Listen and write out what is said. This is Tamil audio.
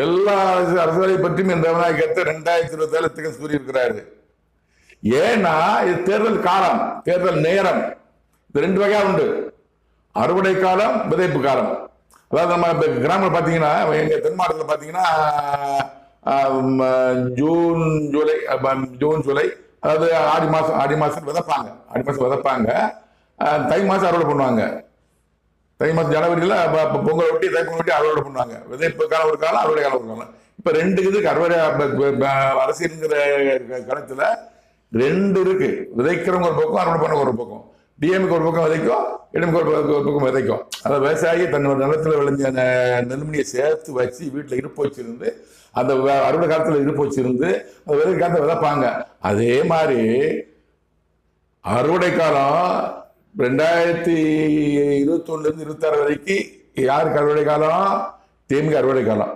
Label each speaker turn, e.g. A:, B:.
A: எல்லா அரசியலை பற்றியும் இந்த விநாயகத்தை 2027 கூறி இருக்கிறாரு. ஏன்னா இது தேர்தல் காலம், தேர்தல் நேரம். இது ரெண்டு வகையா உண்டு, அறுவடை காலம், விதைப்பு காலம். அதாவது நம்ம கிராமத்தில் பார்த்தீங்கன்னா, எங்க தென் மாவட்டத்தில் பார்த்தீங்கன்னா ஜூன் ஜூலை அதாவது ஆடி மாசம் விதைப்பாங்க. தை மாசம் அறுவடை பண்ணுவாங்க. தை மாசம் ஜனவரியில பொங்கல் ஒட்டி தைப்பொங்கல் ஒட்டி அறுவடை பண்ணுவாங்க. விதைப்பு காலம் ஒரு காலம், அறுவடை காலம் ஒரு காலம். இப்ப ரெண்டு இதுக்கு அறுவடை அரசியல்ங்கிற காலத்துல ரெண்டு இருக்கு. விதைக்கிறவங்க ஒரு பக்கம், அறுவடை பண்ண ஒரு பக்கம். டிஎம்க்கு ஒரு பக்கம் விதைக்கும், இடமுக்கு ஒரு பக்கம் விதைக்கும். அதாவது விவசாயி தன்னோட நிலத்துல விளைஞ்ச நெல்மணியை சேர்த்து வச்சு வீட்டுல இருப்பு வச்சிருந்து, அந்த அறுவடை காலத்துல இருப்பு வச்சிருந்து அந்த விதை காலத்தை விதைப்பாங்க. அதே மாதிரி அறுவடை காலம் 2021 இருந்து 26 வரைக்கும் யாருக்கு அறுவடை காலம்? தேமிக்கு அறுவடை காலம்.